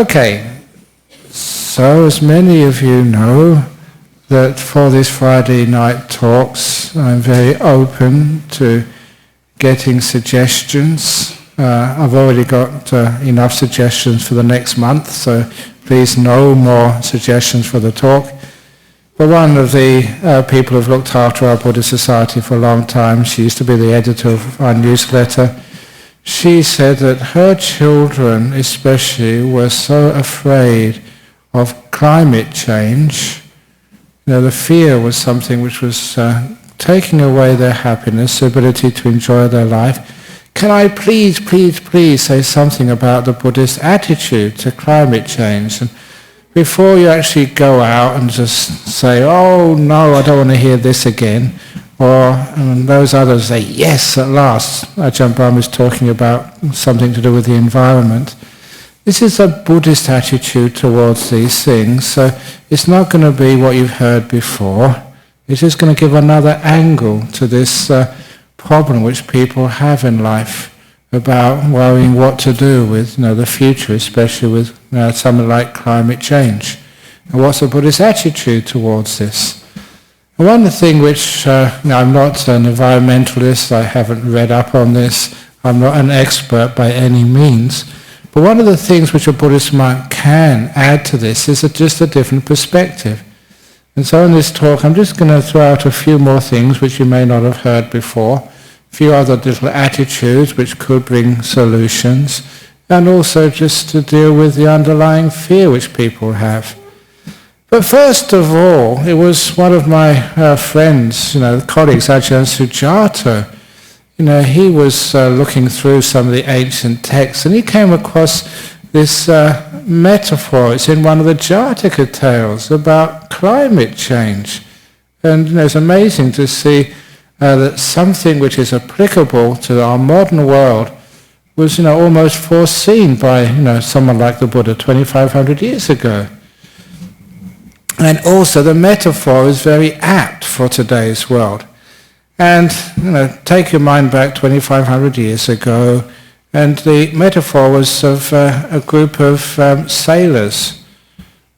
Okay, so as many of you know, that for this Friday night talks, I'm very open to getting suggestions. I've already got enough suggestions for the next month, so please no more suggestions for the talk. But one of the people who've looked after our Buddhist Society for a long time, she used to be the editor of our newsletter, she said that her children especially were so afraid of climate change. You know, the fear was something which was taking away their happiness, their ability to enjoy their life. Can I please say something about the Buddhist attitude to climate change? And before you actually go out and just say, oh no, I don't want to hear this again, or those others say, yes, at last, Ajahn Brahm is talking about something to do with the environment. This is a Buddhist attitude towards these things, so it's not going to be what you've heard before. It's just going to give another angle to this problem which people have in life about worrying what to do with the future, especially with something like climate change. And what's the Buddhist attitude towards this? And one thing which, I'm not an environmentalist, I haven't read up on this, I'm not an expert by any means, but one of the things which a Buddhist monk can add to this is just a different perspective. And so in this talk I'm just going to throw out a few more things which you may not have heard before, a few other little attitudes which could bring solutions, and also just to deal with the underlying fear which people have. But first of all, it was one of my friends, colleagues, Ajahn Sujata. He was looking through some of the ancient texts, and he came across this metaphor. It's in one of the Jataka tales about climate change. And it's amazing to see that something which is applicable to our modern world was almost foreseen by someone like the Buddha 2,500 years ago. And also the metaphor is very apt for today's world. And take your mind back 2,500 years ago, and the metaphor was of a group of sailors,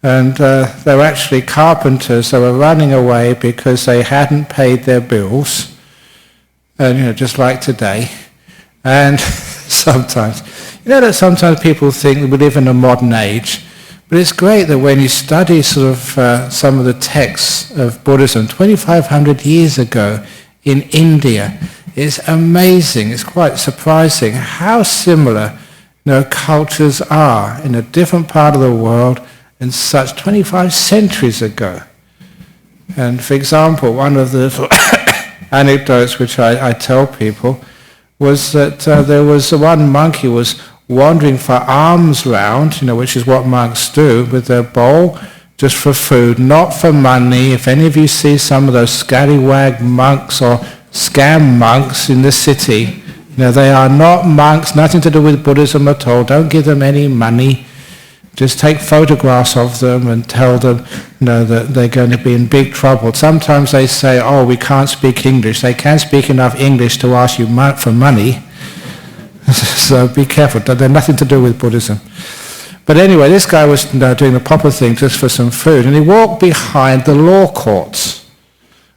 and they were actually carpenters. They were running away because they hadn't paid their bills, and just like today. And sometimes, that sometimes people think that we live in a modern age, but it's great that when you study sort of some of the texts of Buddhism 2,500 years ago, in India, it's amazing, it's quite surprising how similar cultures are in a different part of the world and such 25 centuries ago. And for example, one of the anecdotes which I tell people was that there was one monk who was wandering for alms round, which is what monks do, with their bowl, just for food, not for money. If any of you see some of those scallywag monks or scam monks in the city, they are not monks, nothing to do with Buddhism at all. Don't give them any money. Just take photographs of them and tell them that they're going to be in big trouble. Sometimes they say, oh, we can't speak English. They can't speak enough English to ask you for money. So be careful. They're nothing to do with Buddhism. But anyway, this guy was doing the proper thing just for some food, and he walked behind the law courts,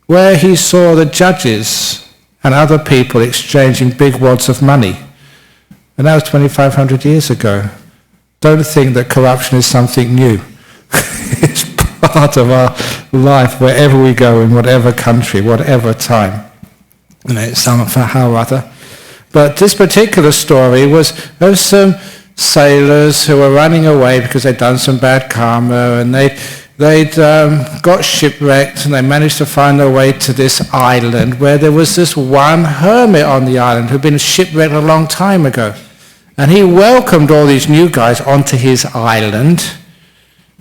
where he saw the judges and other people exchanging big wads of money. And that was 2,500 years ago. Don't think that corruption is something new. It's part of our life wherever we go, in whatever country, whatever time. It's somehow or other. But this particular story was of some sailors who were running away because they'd done some bad karma, and they'd got shipwrecked, and they managed to find their way to this island where there was this one hermit on the island who'd been shipwrecked a long time ago. And he welcomed all these new guys onto his island.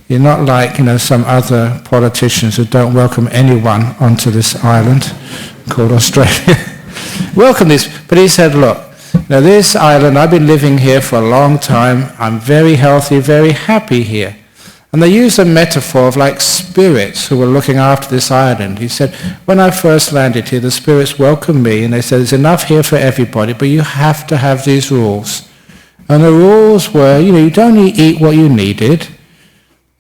You're not like some other politicians who don't welcome anyone onto this island called Australia. Welcome this, but he said, look, this island, I've been living here for a long time. I'm very healthy, very happy here. And they used a metaphor of like spirits who were looking after this island. He said, when I first landed here, the spirits welcomed me, and they said, there's enough here for everybody, but you have to have these rules. And the rules were, you don't eat what you needed,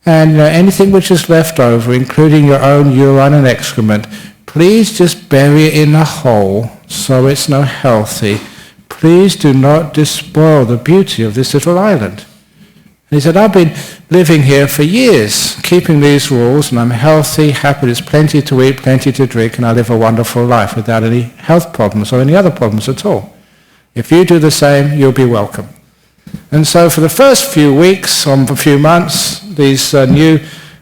and anything which is left over, including your own urine and excrement, please just bury it in a hole so it's not healthy. Please do not despoil the beauty of this little island. And he said, I've been living here for years, keeping these rules, and I'm healthy, happy, there's plenty to eat, plenty to drink, and I live a wonderful life without any health problems or any other problems at all. If you do the same, you'll be welcome. And so for the first few weeks, or a few months, these new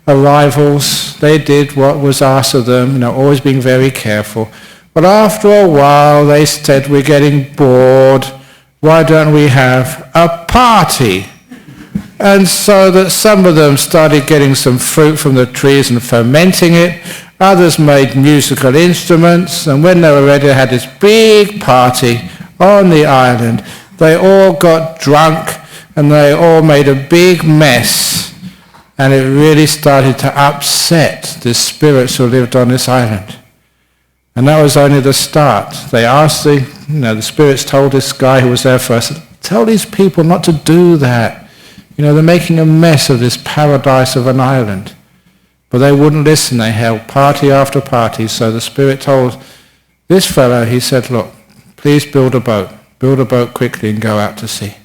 arrivals, they did what was asked of them, always being very careful. But after a while, they said, we're getting bored. Why don't we have a party? And so that some of them started getting some fruit from the trees and fermenting it. Others made musical instruments. And when they were ready, they had this big party on the island. They all got drunk and they all made a big mess. And it really started to upset the spirits who lived on this island. And that was only the start. They asked the spirits told this guy who was there first, tell these people not to do that. They're making a mess of this paradise of an island. But they wouldn't listen. They held party after party. So the spirit told this fellow, he said, look, please build a boat. Build a boat quickly and go out to sea.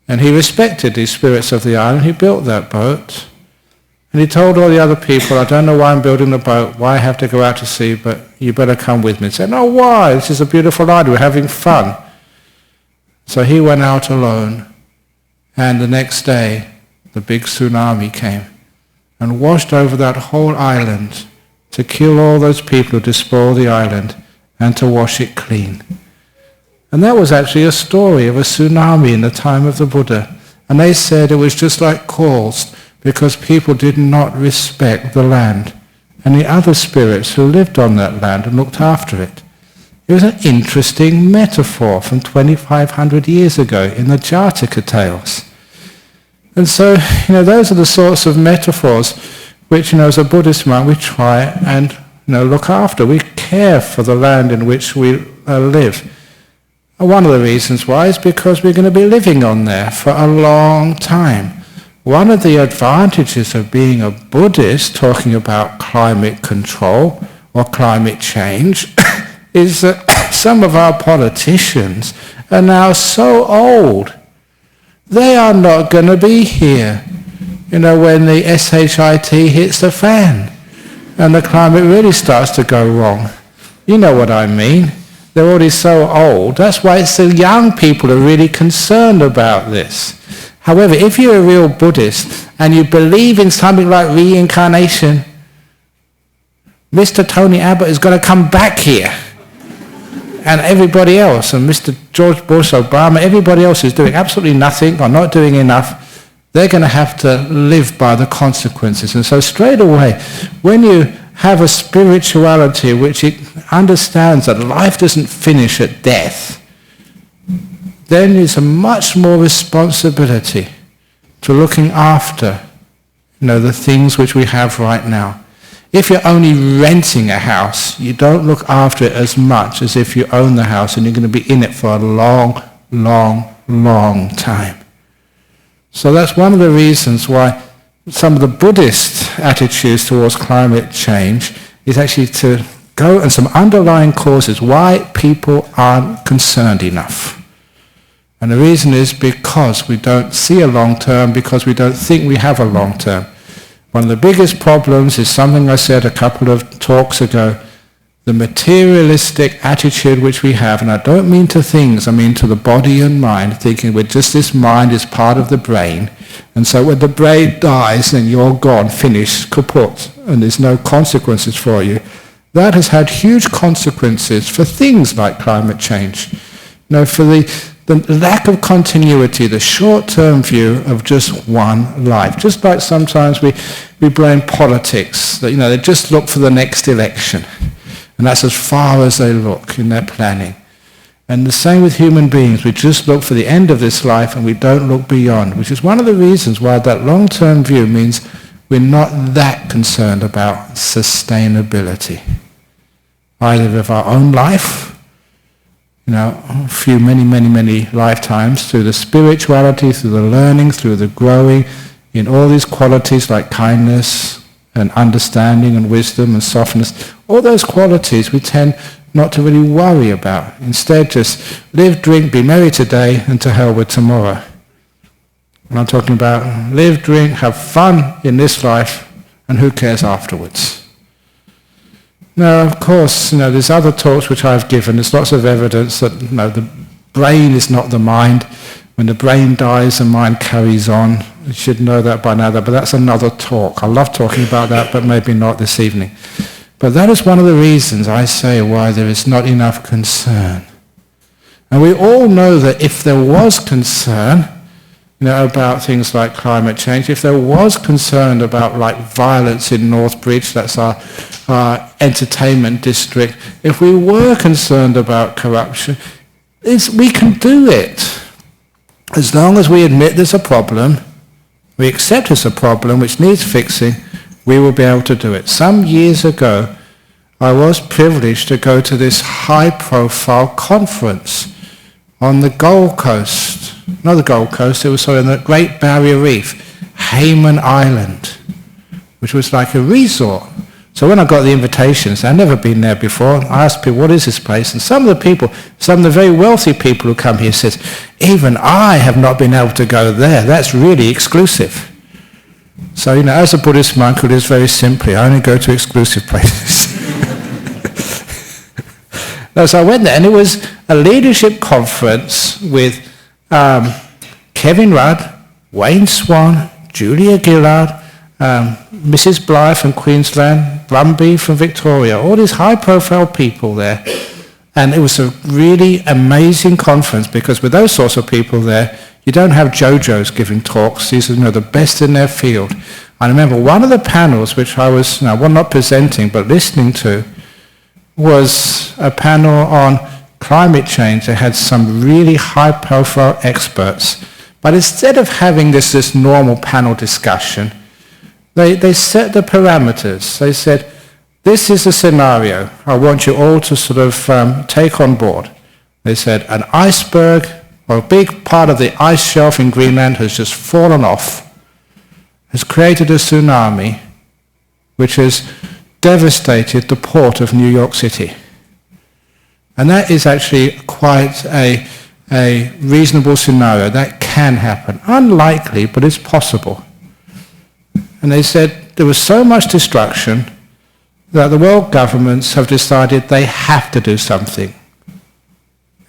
And he respected these spirits of the island. He built that boat. And he told all the other people, I don't know why I'm building the boat, why I have to go out to sea, but you better come with me. He said, no, why? This is a beautiful island. We're having fun. So he went out alone. And the next day, the big tsunami came and washed over that whole island to kill all those people who despoiled the island and to wash it clean. And that was actually a story of a tsunami in the time of the Buddha. And they said it was just like caused because people did not respect the land and the other spirits who lived on that land and looked after it. It was an interesting metaphor from 2,500 years ago in the Jataka tales. And so, those are the sorts of metaphors which, as a Buddhist monk, we try and, look after. We care for the land in which we live. And one of the reasons why is because we're going to be living on there for a long time. One of the advantages of being a Buddhist, talking about climate control or climate change, is that some of our politicians are now so old, they are not going to be here, when the shit hits the fan and the climate really starts to go wrong. You know what I mean. They're already so old. That's why it's the young people who are really concerned about this. However, if you're a real Buddhist and you believe in something like reincarnation, Mr. Tony Abbott is going to come back here. And everybody else, and Mr. George Bush, Obama, everybody else is doing absolutely nothing or not doing enough, they're going to have to live by the consequences. And so straight away, when you have a spirituality which it understands that life doesn't finish at death, then there's a much more responsibility to looking after, the things which we have right now. If you're only renting a house, you don't look after it as much as if you own the house and you're going to be in it for a long, long, long time. So that's one of the reasons why some of the Buddhist attitudes towards climate change is actually to go and some underlying causes why people aren't concerned enough. And the reason is because we don't see a long term, because we don't think we have a long term. One of the biggest problems is something I said a couple of talks ago, the materialistic attitude which we have, and I don't mean to things, I mean to the body and mind, thinking we're just this mind is part of the brain, and so when the brain dies, then you're gone, finished, kaput, and there's no consequences for you. That has had huge consequences for things like climate change. For the lack of continuity, the short-term view of just one life. Just like sometimes we blame politics, that they just look for the next election. And that's as far as they look in their planning. And the same with human beings. We just look for the end of this life and we don't look beyond, which is one of the reasons why that long-term view means we're not that concerned about sustainability, either of our own life, a few, many lifetimes, through the spirituality, through the learning, through the growing, in all these qualities like kindness and understanding and wisdom and softness. All those qualities we tend not to really worry about. Instead, just live, drink, be merry today, and to hell with tomorrow. And I'm talking about live, drink, have fun in this life, and who cares afterwards? Now, of course, there's other talks which I've given. There's lots of evidence that the brain is not the mind. When the brain dies, the mind carries on. You should know that by now, but that's another talk. I love talking about that, but maybe not this evening. But that is one of the reasons I say why there is not enough concern. And we all know that if there was concern, about things like climate change, if there was concern about like violence in Northbridge, that's our entertainment district, if we were concerned about corruption, we can do it. As long as we admit there's a problem, we accept there's a problem which needs fixing, we will be able to do it. Some years ago, I was privileged to go to this high-profile conference on the Gold Coast. Not the Gold Coast, it was on the Great Barrier Reef, Hayman Island, which was like a resort. So when I got the invitations, I'd never been there before, I asked people, what is this place? And some of the very wealthy people who come here says, even I have not been able to go there. That's really exclusive. So, as a Buddhist monk who lives very simply, I only go to exclusive places. So I went there, and it was a leadership conference with Kevin Rudd, Wayne Swan, Julia Gillard, Mrs. Bligh from Queensland, Brumby from Victoria, all these high-profile people there. And it was a really amazing conference because with those sorts of people there, you don't have JoJo's giving talks. These are the best in their field. I remember one of the panels which I was, not presenting but listening to, was a panel on climate change. They had some really high-profile experts. But instead of having this normal panel discussion, they set the parameters. They said, this is a scenario I want you all to sort of take on board. They said, an iceberg or a big part of the ice shelf in Greenland has just fallen off, has created a tsunami which has devastated the port of New York City. And that is actually quite a reasonable scenario. That can happen. Unlikely, but it's possible. And they said there was so much destruction that the world governments have decided they have to do something.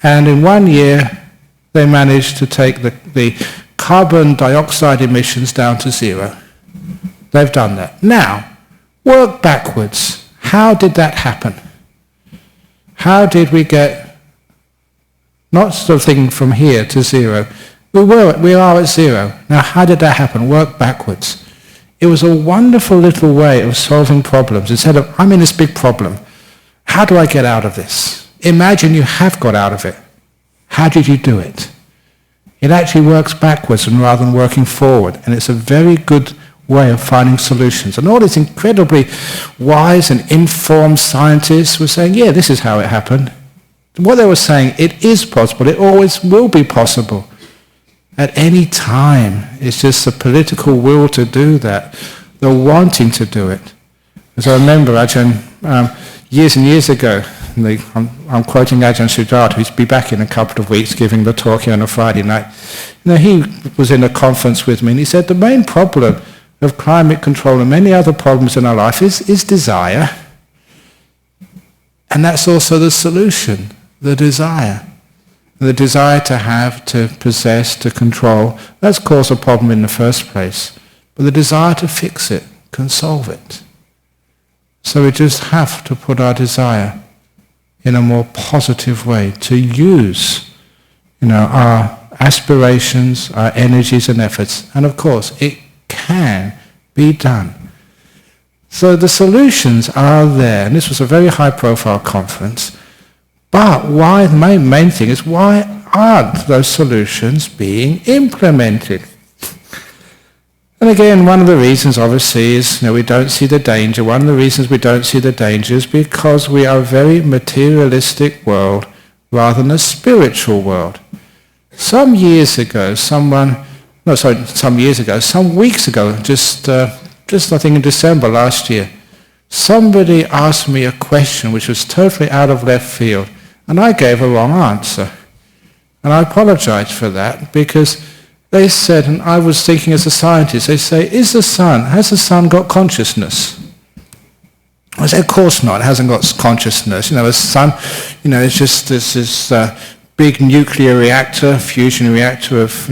And in 1 year, they managed to take the carbon dioxide emissions down to zero. They've done that. Now, work backwards. How did that happen? How did we get, not sort of thinking from here to zero, we are at zero. Now, how did that happen? Work backwards. It was a wonderful little way of solving problems. Instead of, I'm in this big problem, how do I get out of this? Imagine you have got out of it. How did you do it? It actually works backwards rather than working forward. And it's a very good way of finding solutions. And all these incredibly wise and informed scientists were saying, yeah, this is how it happened. What they were saying, it is possible. It always will be possible. At any time. It's just the political will to do that. The wanting to do it. As I remember, Ajahn, years and years ago, I'm quoting Ajahn Sujato, who's be back in a couple of weeks giving the talk here on a Friday night. He was in a conference with me and he said the main problem of climate control and many other problems in our life is desire. And that's also the solution, the desire. The desire to have, to possess, to control, that's caused a problem in the first place. But the desire to fix it can solve it. So we just have to put our desire in a more positive way, to use our aspirations, our energies and efforts. And of course, it can be done. So the solutions are there. And this was a very high-profile conference. But why, the main thing is, why aren't those solutions being implemented? And again, one of the reasons, obviously, is we don't see the danger. One of the reasons we don't see the danger is because we are a very materialistic world rather than a spiritual world. Some weeks ago, some weeks ago, just I think in December last year, somebody asked me a question which was totally out of left field, and I gave a wrong answer. And I apologized for that, because they said, and I was thinking as a scientist, they say, has the sun got consciousness? I said, of course not, it hasn't got consciousness. A sun, it's just this big nuclear reactor, fusion reactor of,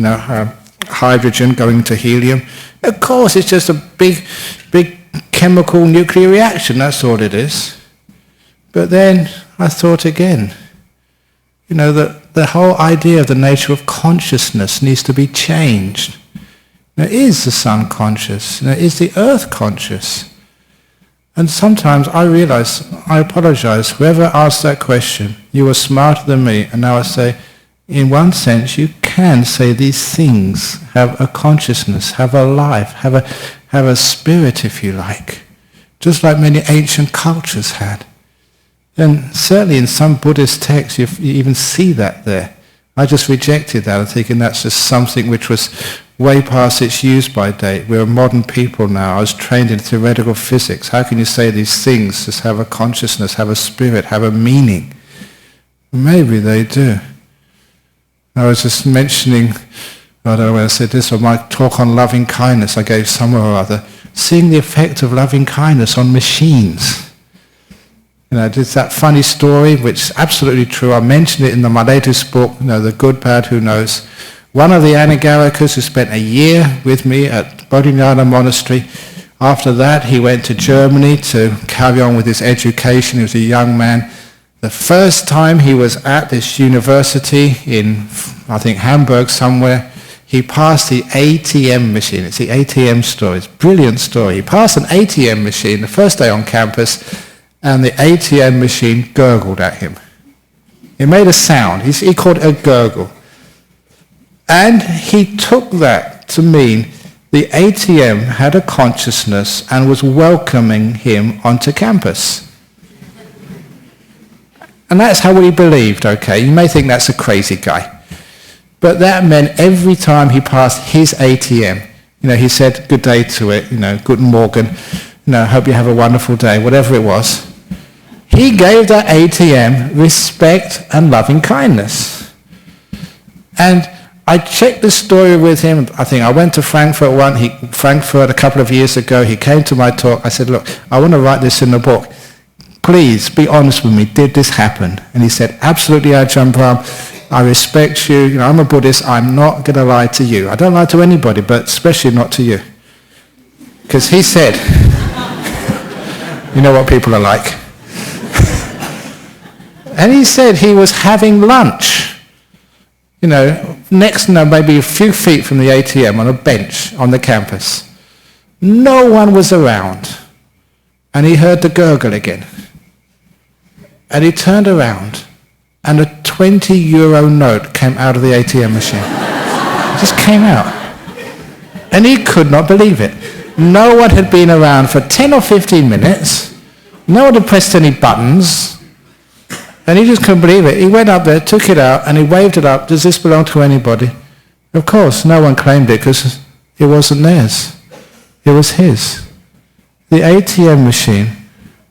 hydrogen going to helium. Of course, it's just a big chemical nuclear reaction, that's all it is. But then I thought again, that the whole idea of the nature of consciousness needs to be changed. Is the sun conscious? Is the earth conscious? And sometimes I apologize, whoever asked that question, you were smarter than me, and now I say, in one sense, you can say these things have a consciousness, have a life, have a spirit, if you like, just like many ancient cultures had. And certainly in some Buddhist texts, you even see that there. I just rejected that, thinking that's just something which was way past its use-by date. We're modern people now. I was trained in theoretical physics. How can you say these things just have a consciousness, have a spirit, have a meaning? Maybe they do. I was just mentioning, I don't know when I said this, or my talk on loving kindness I gave somewhere or other, seeing the effect of loving kindness on machines. There's that funny story, which is absolutely true. I mentioned it in my latest book, The Good, Bad, Who Knows. One of the Anagarikas who spent a year with me at Bodhinyana Monastery, after that he went to Germany to carry on with his education. He was a young man. The first time he was at this university in, I think, Hamburg somewhere, he passed the ATM machine. It's the ATM story. It's a brilliant story. He passed an ATM machine the first day on campus, and the ATM machine gurgled at him. It made a sound. He called it a gurgle. And he took that to mean the ATM had a consciousness and was welcoming him onto campus. And that's how he believed, okay? You may think that's a crazy guy. But that meant every time he passed his ATM, he said good day to it, guten Morgen, hope you have a wonderful day, whatever it was. He gave that ATM respect and loving kindness. And I checked the story with him. I think I went to Frankfurt a couple of years ago. He came to my talk. I said, look, I want to write this in the book. Please be honest with me. Did this happen? And he said, absolutely, Ajahn Brahm. I respect you. I'm a Buddhist. I'm not going to lie to you. I don't lie to anybody, but especially not to you. Because he said, you know what people are like. And he said he was having lunch, next, maybe a few feet from the ATM on a bench on the campus. No one was around. And he heard the gurgle again. And he turned around, and a 20-euro note came out of the ATM machine. It just came out. And he could not believe it. No one had been around for 10 or 15 minutes. No one had pressed any buttons. And he just couldn't believe it. He went up there, took it out, and he waved it up. Does this belong to anybody? Of course, no one claimed it because it wasn't theirs. It was his. The ATM machine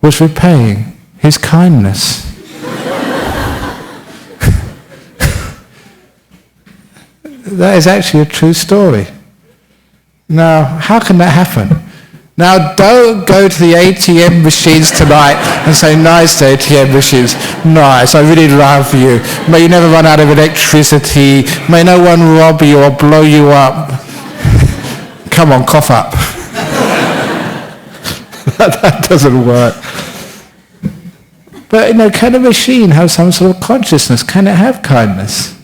was repaying his kindness. That is actually a true story. Now, how can that happen? Now, don't go to the ATM machines tonight and say, nice ATM machines, nice, I really love you. May you never run out of electricity. May no one rob you or blow you up. Come on, cough up. That doesn't work. But, can a machine have some sort of consciousness? Can it have kindness?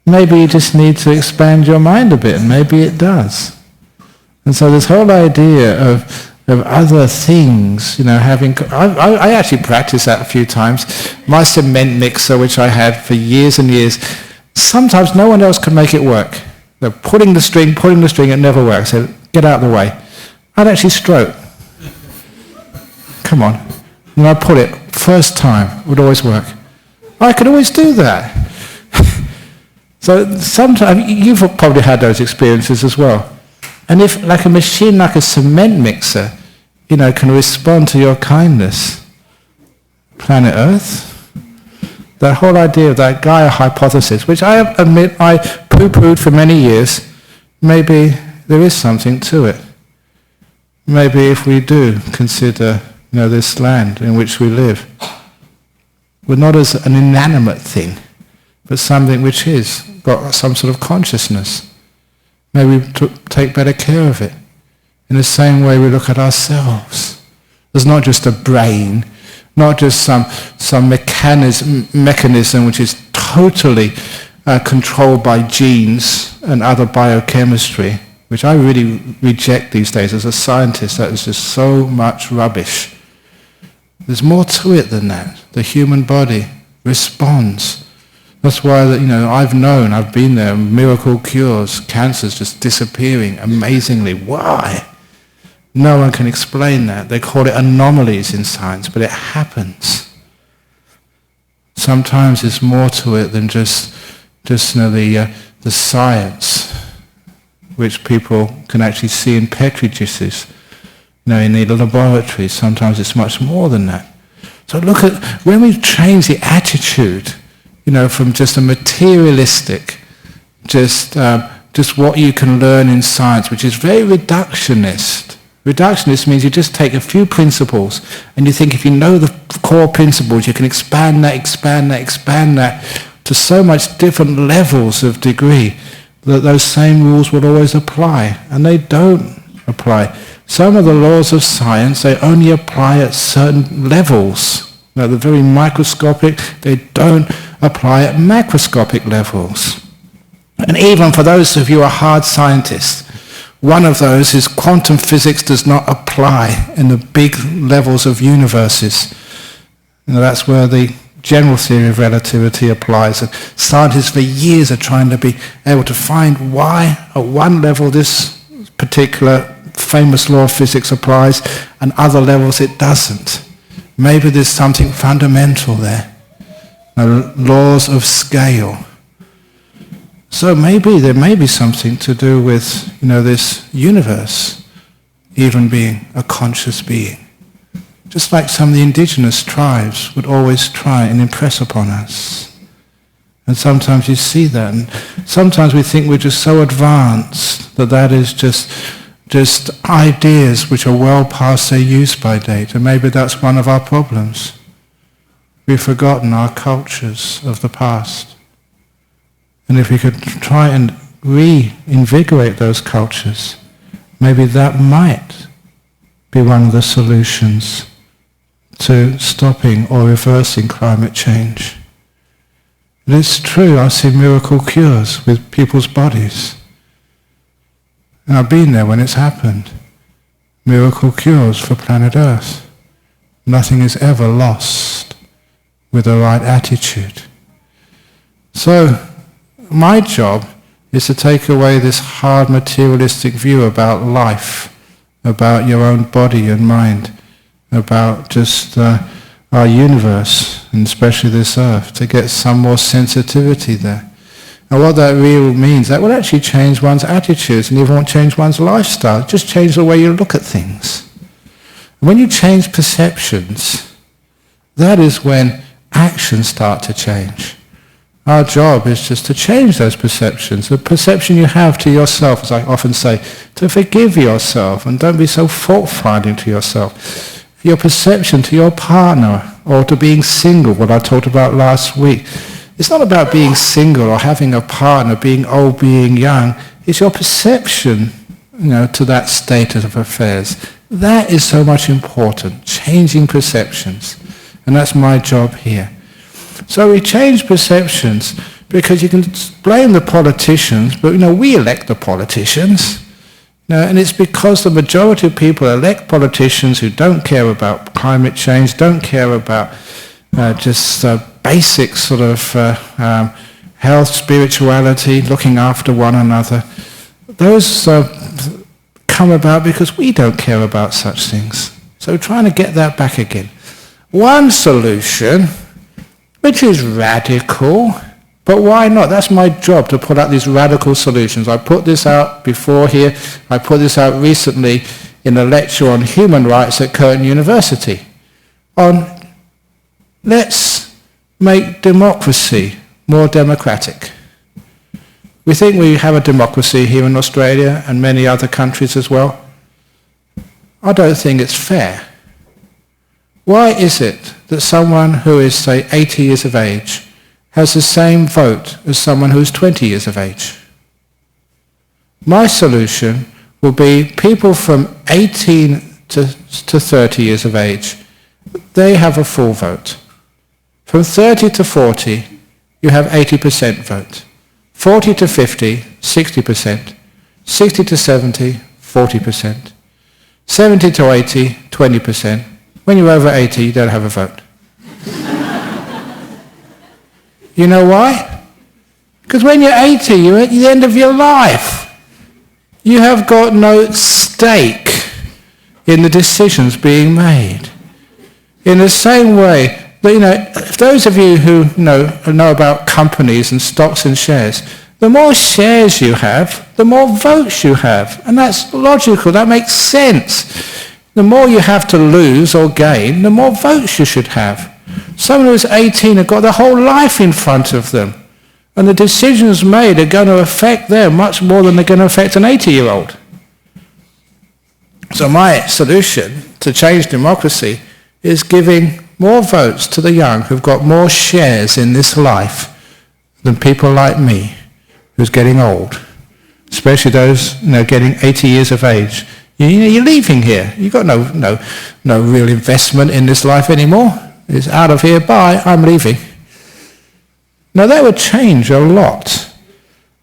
Maybe you just need to expand your mind a bit, and maybe it does. And so this whole idea of other things, having... I actually practiced that a few times. My cement mixer, which I had for years and years, sometimes no one else could make it work. They're pulling the string, it never works. So get out of the way. I'd actually stroke. Come on. And I'd pull it. First time, it would always work. I can always do that. So sometimes, you've probably had those experiences as well. And if, like a machine, like a cement mixer, can respond to your kindness, planet Earth, that whole idea of that Gaia hypothesis, which I admit I poo-pooed for many years, maybe there is something to it. Maybe if we do consider, this land in which we live, we're not as an inanimate thing, but something which is got some sort of consciousness. Maybe we take better care of it. In the same way we look at ourselves. There's not just a brain, not just some mechanism which is totally controlled by genes and other biochemistry, which I really reject these days as a scientist. That is just so much rubbish. There's more to it than that. The human body responds. That's why I've been there, miracle cures, cancers just disappearing amazingly. Why? No one can explain that. They call it anomalies in science, but it happens. Sometimes there's more to it than just the science, which people can actually see in petri dishes, in the laboratories. Sometimes it's much more than that. So look at, when we change the attitude, from just a materialistic, just what you can learn in science, which is very reductionist. Reductionist means you just take a few principles and you think if you know the core principles, you can expand that to so much different levels of degree that those same rules will always apply. And they don't apply. Some of the laws of science, they only apply at certain levels. They're very microscopic. They don't apply at macroscopic levels. And even for those of you who are hard scientists, one of those is quantum physics does not apply in the big levels of universes. That's where the general theory of relativity applies. And scientists for years are trying to be able to find why at one level this particular famous law of physics applies and other levels it doesn't. Maybe there's something fundamental there. Laws of scale. So maybe there may be something to do with, this universe even being a conscious being. Just like some of the indigenous tribes would always try and impress upon us. And sometimes you see that. And sometimes we think we're just so advanced that is just ideas which are well past their use by date. And maybe that's one of our problems. We've forgotten our cultures of the past. And if we could try and reinvigorate those cultures, maybe that might be one of the solutions to stopping or reversing climate change. And it's true, I've seen miracle cures with people's bodies. And I've been there when it's happened. Miracle cures for planet Earth. Nothing is ever lost with the right attitude. So, my job is to take away this hard materialistic view about life, about your own body and mind, about just our universe, and especially this earth, to get some more sensitivity there. And what that really means, that will actually change one's attitudes, and it won't change one's lifestyle, just change the way you look at things. And when you change perceptions, that is when actions start to change. Our job is just to change those perceptions. The perception you have to yourself, as I often say, to forgive yourself and don't be so fault-finding to yourself. Your perception to your partner or to being single, what I talked about last week. It's not about being single or having a partner, being old, being young. It's your perception, to that state of affairs. That is so much important, changing perceptions. And that's my job here. So we change perceptions because you can blame the politicians, but we elect the politicians. And it's because the majority of people elect politicians who don't care about climate change, don't care about just basic sort of health, spirituality, looking after one another. Those come about because we don't care about such things. So we're trying to get that back again. One solution which is radical. But why not? That's my job, to put out these radical solutions. I put this out before here. I put this out recently in a lecture on human rights at Curtin University. On let's make democracy more democratic. We think we have a democracy here in Australia and many other countries as well. I don't think it's fair. Why is it that someone who is, say, 80 years of age has the same vote as someone who's 20 years of age? My solution will be people from 18 to 30 years of age, they have a full vote. From 30 to 40, you have 80% vote. 40 to 50, 60%. 60 to 70, 40%. 70 to 80, 20%. When you're over 80, you don't have a vote. You know why? Because when you're 80, you're at the end of your life. You have got no stake in the decisions being made. In the same way, if those of you who know about companies and stocks and shares, the more shares you have, the more votes you have. And that's logical, that makes sense. The more you have to lose or gain, the more votes you should have. Someone who's 18 have got their whole life in front of them. And the decisions made are going to affect them much more than they're going to affect an 80-year-old. So my solution to change democracy is giving more votes to the young who've got more shares in this life than people like me, who's getting old. Especially those getting 80 years of age. You're leaving here. You've got no real investment in this life anymore. It's out of here, bye, I'm leaving. Now that would change a lot.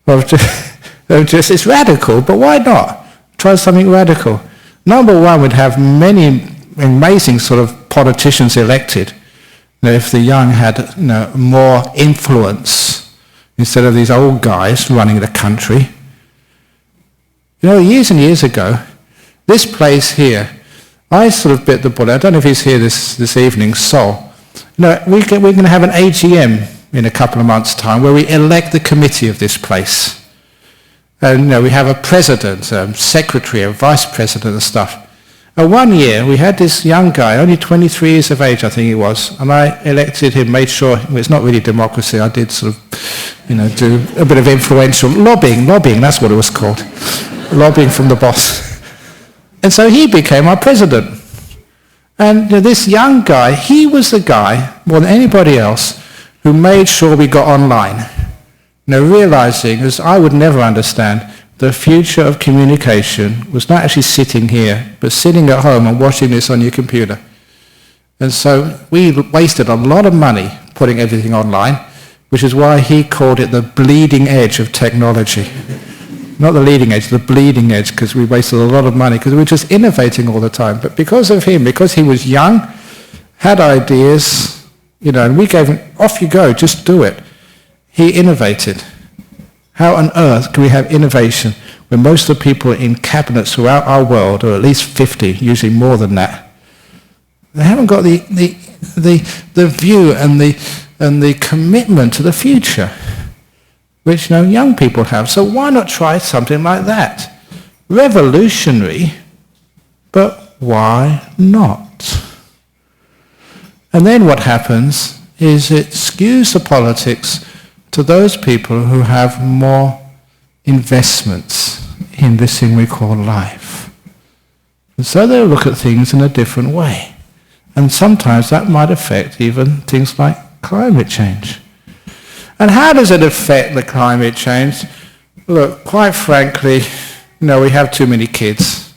It's radical, but why not? Try something radical. Number one, we'd have many amazing sort of politicians elected. If the young had more influence instead of these old guys running the country. Years and years ago, this place here, I sort of bit the bullet. I don't know if he's here this evening, Sol. We're going to have an AGM in a couple of months' time where we elect the committee of this place. And we have a president, a secretary, a vice president and stuff. And one year we had this young guy, only 23 years of age I think he was, and I elected him, made sure, it's not really democracy, I did sort of, do a bit of influential lobbying, that's what it was called. Lobbying from the boss. And so he became our president. And this young guy, he was the guy, more than anybody else, who made sure we got online. Realizing, as I would never understand, the future of communication was not actually sitting here, but sitting at home and watching this on your computer. And so we wasted a lot of money putting everything online, which is why he called it the bleeding edge of technology. Not the leading edge, the bleeding edge, because we wasted a lot of money, because we were just innovating all the time. But because of him, because he was young, had ideas, and we gave him, off you go, just do it. He innovated. How on earth can we have innovation when most of the people in cabinets throughout our world are at least 50, usually more than that? They haven't got the view and the commitment to the future, which young people have. So why not try something like that? Revolutionary, but why not? And then what happens is it skews the politics to those people who have more investments in this thing we call life. And so they'll look at things in a different way. And sometimes that might affect even things like climate change. And how does it affect the climate change? Look, quite frankly, we have too many kids.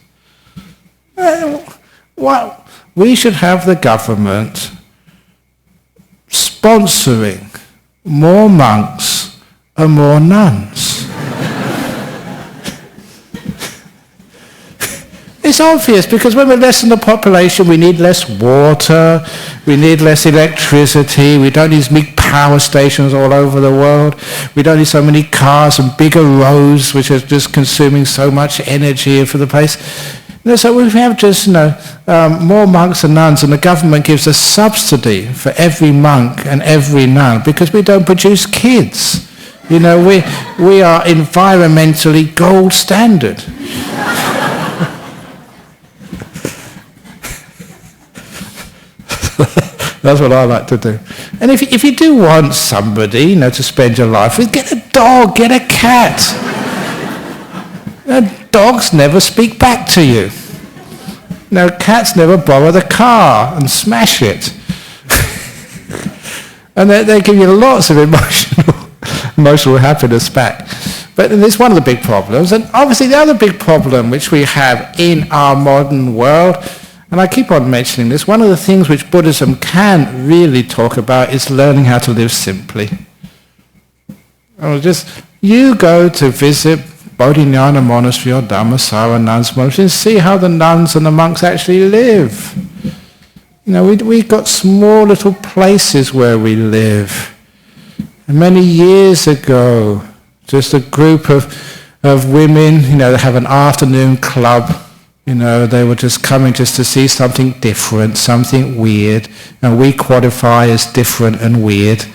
We should have the government sponsoring more monks and more nuns. It's obvious, because when we lessen the population, we need less water, we need less electricity, we don't need these big power stations all over the world, we don't need so many cars and bigger roads which are just consuming so much energy for the place. So if we have just more monks and nuns, and the government gives a subsidy for every monk and every nun because we don't produce kids. We are environmentally gold standard. That's what I like to do. And if you do want somebody, to spend your life with, get a dog, get a cat. Dogs never speak back to you. Cats never borrow the car and smash it. And they give you lots of emotional happiness back. But it's one of the big problems. And obviously the other big problem which we have in our modern world, and I keep on mentioning this, one of the things which Buddhism can really talk about is learning how to live simply. You go to visit Bodhinyana Monastery or Dhammasara Nuns Monastery and see how the nuns and the monks actually live. We've got small little places where we live. And many years ago, just a group of women, they have an afternoon club. They were just coming just to see something different, something weird. And we qualify as different and weird,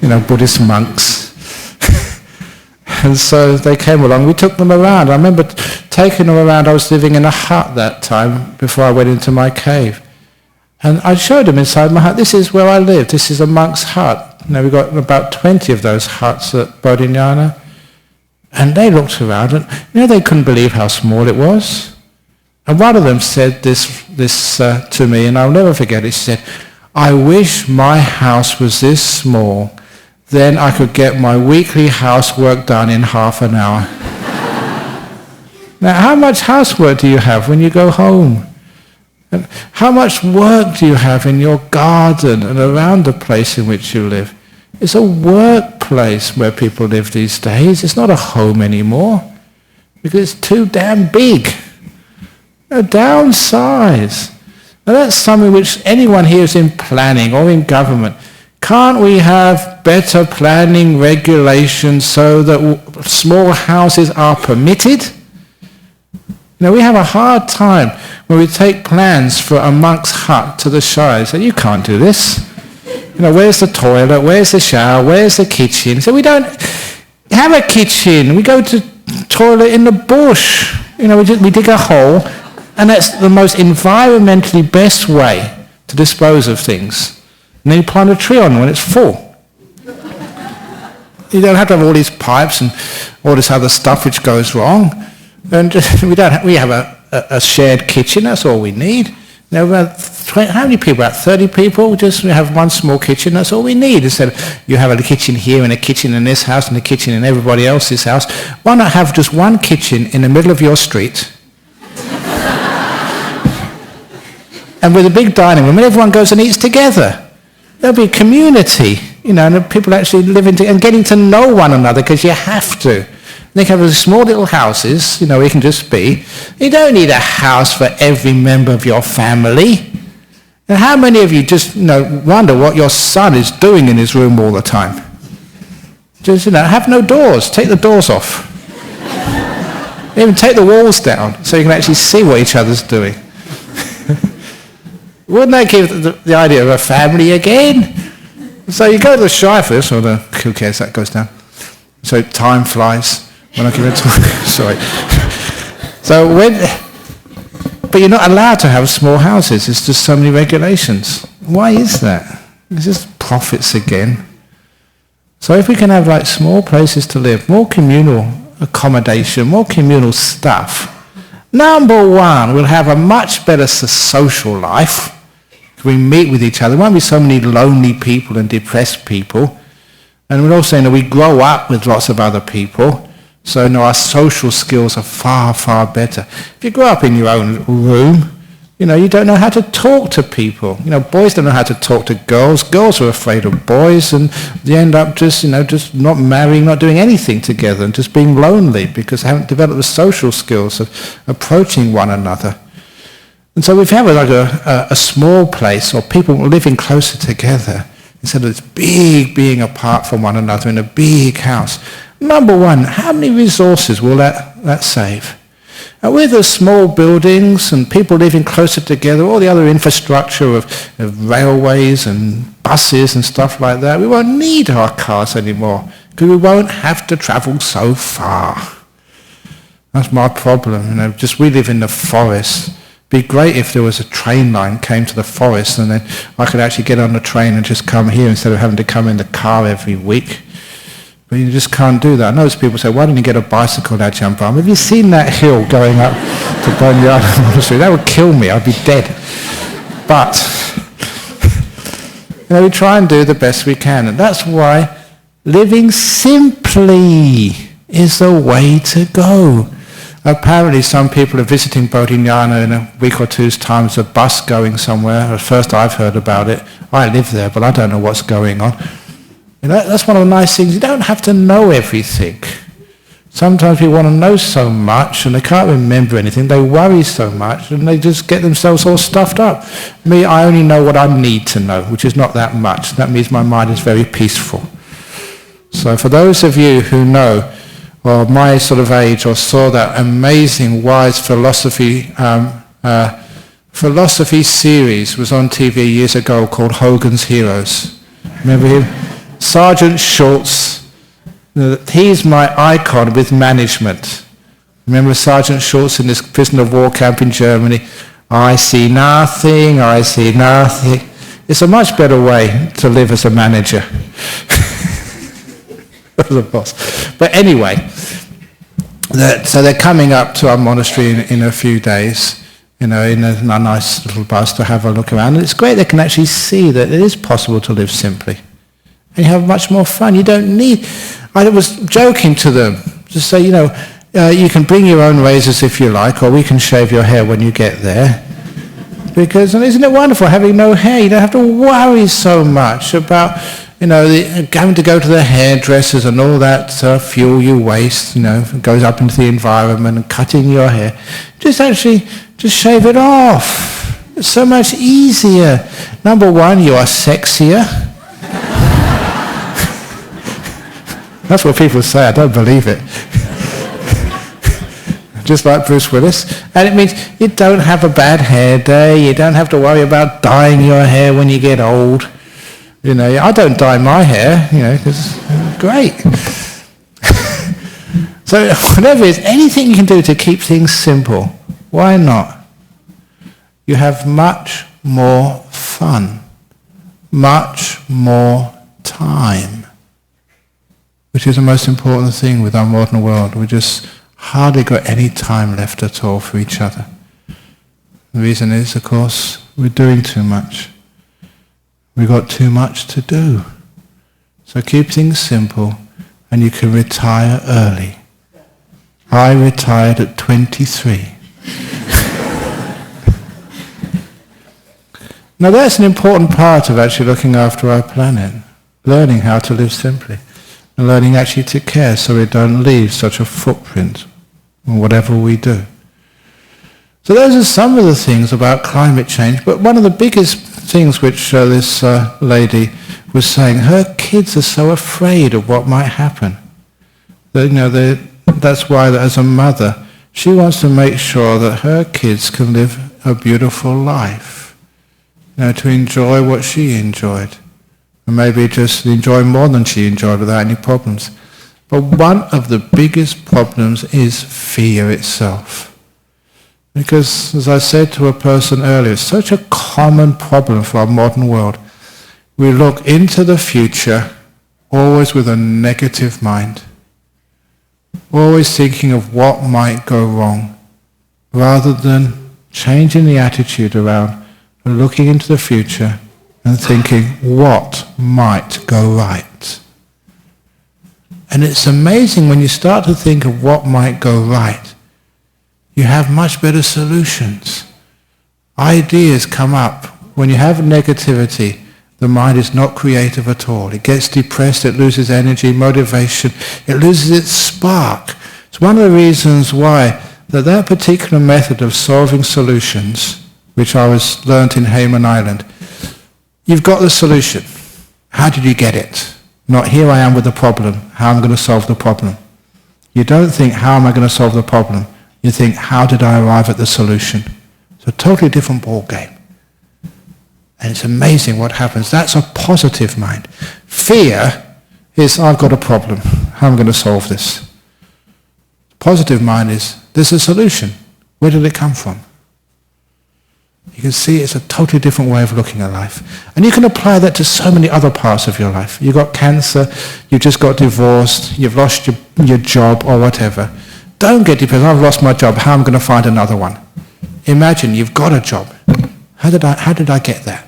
Buddhist monks. And so they came along, we took them around. I remember taking them around. I was living in a hut that time before I went into my cave. And I showed them inside my hut, this is where I live, this is a monk's hut. We've got about 20 of those huts at Bodhinyana. And they looked around and they couldn't believe how small it was. And one of them said this to me, and I'll never forget it. She said, I wish my house was this small. Then I could get my weekly housework done in half an hour. Now, how much housework do you have when you go home? And how much work do you have in your garden and around the place in which you live? It's a workplace where people live these days. It's not a home anymore because it's too damn big. Downsize. Now, that's something which anyone here is in planning or in government. Can't we have better planning regulations so that small houses are permitted? We have a hard time when we take plans for a monk's hut to the shire. So you can't do this. Where's the toilet? Where's the shower? Where's the kitchen? So we don't have a kitchen. We go to toilet in the bush. We dig a hole, and that's the most environmentally best way to dispose of things. And then you plant a tree on when it's full. You don't have to have all these pipes and all this other stuff which goes wrong. And we have a shared kitchen, that's all we need. How many people? About 30 people? We have one small kitchen, that's all we need. Instead of you have a kitchen here and a kitchen in this house and a kitchen in everybody else's house. Why not have just one kitchen in the middle of your street? And with a big dining room, and everyone goes and eats together. There'll be a community, and people actually living and getting to know one another because you have to. They can have these small little houses, where you can just be. You don't need a house for every member of your family. And how many of you just, wonder what your son is doing in his room all the time? Just, have no doors. Take the doors off. Even take the walls down so you can actually see what each other's doing. Wouldn't that give the idea of a family again? So you go to the shy for this, or who cares, that goes down. So time flies when I give it talk. Sorry. But you're not allowed to have small houses. There's just so many regulations. Why is that? It's just profits again. So if we can have small places to live, more communal accommodation, more communal stuff, number one, we'll have a much better social life. We meet with each other. There won't be so many lonely people and depressed people. And we're also, we grow up with lots of other people. So our social skills are far, far better. If you grow up in your own room, you don't know how to talk to people. Boys don't know how to talk to girls. Girls are afraid of boys, and they end up just not marrying, not doing anything together, and just being lonely because they haven't developed the social skills of approaching one another. And so if you have a small place or people living closer together, instead of this big being apart from one another in a big house, number one, how many resources will that save? And with the small buildings and people living closer together, all the other infrastructure of railways and buses and stuff like that, we won't need our cars anymore because we won't have to travel so far. That's my problem. Just we live in the forest. It'd be great if there was a train line came to the forest and then I could actually get on the train and just come here instead of having to come in the car every week. But you just can't do that. I know people say, why don't you get a bicycle, Ajahn Brahm? Have you seen that hill going up to Bunyana Monastery? That would kill me. I'd be dead. But we try and do the best we can. And that's why living simply is the way to go. Apparently some people are visiting Bodhinyana in a week or two's time. There's a bus going somewhere. At first I've heard about it. I live there, but I don't know what's going on. That's one of the nice things. You don't have to know everything. Sometimes people want to know so much and they can't remember anything. They worry so much and they just get themselves all stuffed up. Me, I only know what I need to know, which is not that much. That means my mind is very peaceful. So for those of you who know, or my sort of age, or saw that amazing wise philosophy series was on TV years ago called Hogan's Heroes. Remember him? Sergeant Schultz, he's my icon with management. Remember Sergeant Schultz in this prisoner of war camp in Germany? I see nothing, I see nothing. It's a much better way to live as a manager. As a boss. But anyway, so they're coming up to our monastery in a few days, in a nice little bus to have a look around. And it's great they can actually see that it is possible to live simply. And you have much more fun. You don't need... I was joking to them to say, you can bring your own razors if you like, or we can shave your hair when you get there. Because isn't it wonderful having no hair? You don't have to worry so much about, having to go to the hairdressers and all that fuel you waste, goes up into the environment and cutting your hair. Just shave it off. It's so much easier. Number one, you are sexier. That's what people say. I don't believe it. Just like Bruce Willis. And it means you don't have a bad hair day. You don't have to worry about dyeing your hair when you get old. I don't dye my hair, because it's great. So whatever it is, anything you can do to keep things simple, why not? You have much more fun, much more time. Which is the most important thing with our modern world. We just hardly got any time left at all for each other. The reason is, of course, we're doing too much. We've got too much to do. So keep things simple and you can retire early. I retired at 23. Now that's an important part of actually looking after our planet. Learning how to live simply. And learning actually to care so we don't leave such a footprint on whatever we do. So those are some of the things about climate change, but one of the biggest things which this lady was saying, her kids are so afraid of what might happen. That's why as a mother, she wants to make sure that her kids can live a beautiful life, to enjoy what she enjoyed. And maybe just enjoy more than she enjoyed without any problems. But one of the biggest problems is fear itself. Because, as I said to a person earlier, it's such a common problem for our modern world. We look into the future always with a negative mind. Always thinking of what might go wrong, rather than changing the attitude around and looking into the future and thinking, what might go right? And it's amazing when you start to think of what might go right, you have much better solutions. Ideas come up. When you have negativity, the mind is not creative at all. It gets depressed, it loses energy, motivation, it loses its spark. It's one of the reasons why that particular method of solving solutions, which I learnt in Hayman Island, you've got the solution. How did you get it? Not here I am with the problem, how am I going to solve the problem? You don't think, how am I going to solve the problem? you think, how did I arrive at the solution? It's a totally different ball game. And it's amazing what happens. That's a positive mind. Fear is, I've got a problem. How am I going to solve this? Positive mind is, there's a solution. Where did it come from? You can see it's a totally different way of looking at life. And you can apply that to so many other parts of your life. You've got cancer, you just got divorced, you've lost your job or whatever. Don't get depressed. I've lost my job. How am I going to find another one? Imagine you've got a job. How did I get that?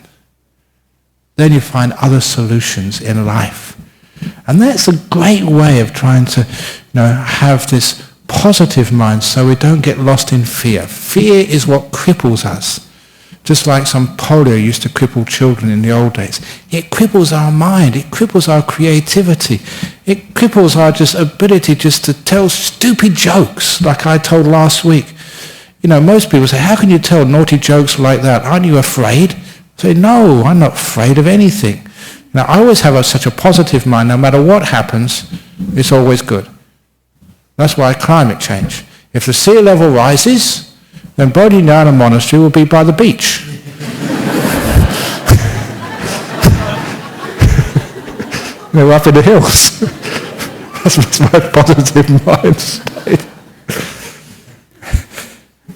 Then you find other solutions in life. And that's a great way of trying to have this positive mind so we don't get lost in fear. Fear is what cripples us. Just like some polio used to cripple children in the old days. It cripples our mind. It cripples our creativity. It cripples our ability just to tell stupid jokes like I told last week. Most people say, how can you tell naughty jokes like that? Aren't you afraid? I say, no, I'm not afraid of anything. I always have such a positive mind. No matter what happens, it's always good. That's why climate change. If the sea level rises, then Bodhinyana Monastery will be by the beach. They're up in the hills. That's my positive mind state.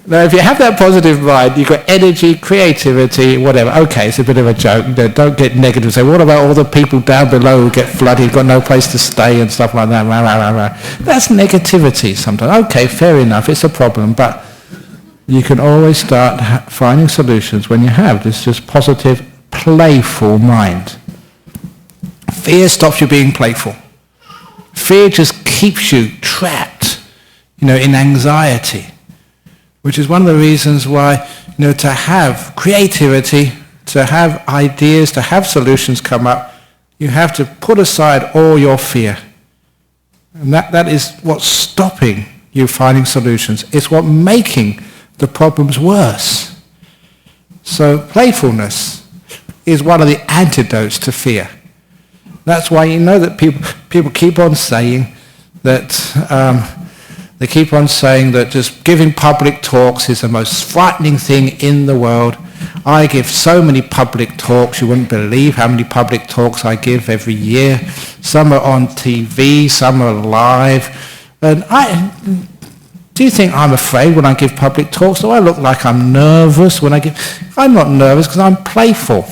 Now, if you have that positive mind, you've got energy, creativity, whatever. Okay, it's a bit of a joke. Don't get negative. Say, what about all the people down below who get flooded, got no place to stay and stuff like that? That's negativity sometimes. Okay, fair enough. It's a problem, but you can always start finding solutions when you have this just positive, playful mind. Fear stops you being playful. Fear just keeps you trapped, in anxiety, which is one of the reasons why, to have creativity, to have ideas, to have solutions come up, you have to put aside all your fear. And that is what's stopping you finding solutions. It's what's making the problem's worse. So playfulness is one of the antidotes to fear. That's why that people keep on saying that they keep on saying that just giving public talks is the most frightening thing in the world. I give so many public talks, you wouldn't believe how many public talks I give every year. Some are on TV, some are live. And do you think I'm afraid when I give public talks? Do I look like I'm nervous when I give? I'm not nervous because I'm playful.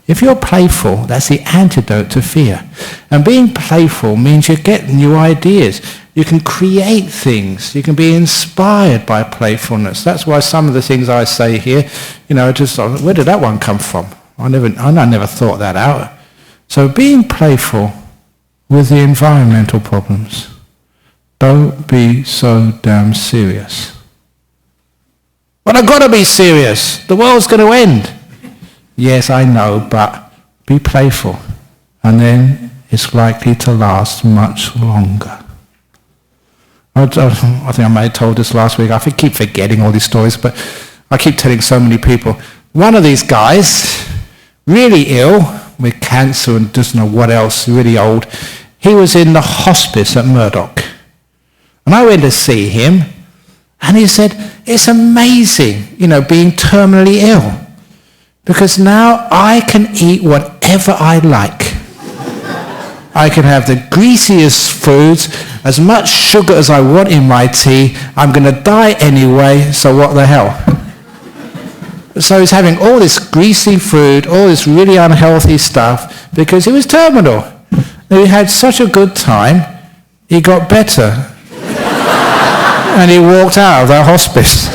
If you're playful, that's the antidote to fear. And being playful means you get new ideas. You can create things. You can be inspired by playfulness. That's why some of the things I say here, just where did that one come from? I never thought that out. So being playful with the environmental problems. Don't be so damn serious. But I've got to be serious. The world's going to end. Yes, I know, but be playful. And then it's likely to last much longer. I think I may have told this last week. I keep forgetting all these stories, but I keep telling so many people. One of these guys, really ill, with cancer and doesn't know what else, really old, he was in the hospice at Murdoch. And I went to see him, and he said, it's amazing, being terminally ill. Because now I can eat whatever I like. I can have the greasiest foods, as much sugar as I want in my tea. I'm going to die anyway, so what the hell? So he's having all this greasy food, all this really unhealthy stuff, because he was terminal. And he had such a good time, he got better. And he walked out of that hospice.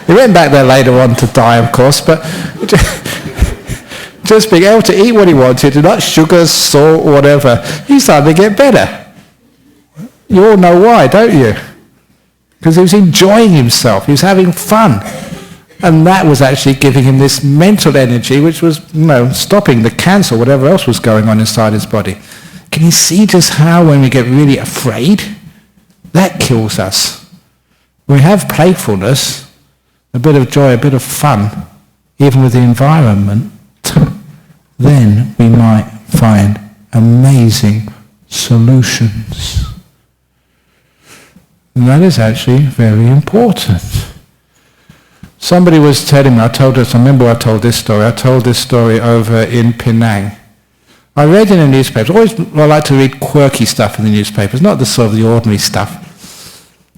He went back there later on to die, of course, but just being able to eat what he wanted, not sugar, salt, whatever, he started to get better. You all know why, don't you? Because he was enjoying himself, he was having fun. And that was actually giving him this mental energy, which was, stopping the cancer, whatever else was going on inside his body. Can you see just how when we get really afraid, that kills us? When we have playfulness, a bit of joy, a bit of fun, even with the environment, then we might find amazing solutions. And that is actually very important. Somebody was telling me, I remember I told this story over in Penang. I read in the newspapers, I like to read quirky stuff in the newspapers, not the sort of the ordinary stuff.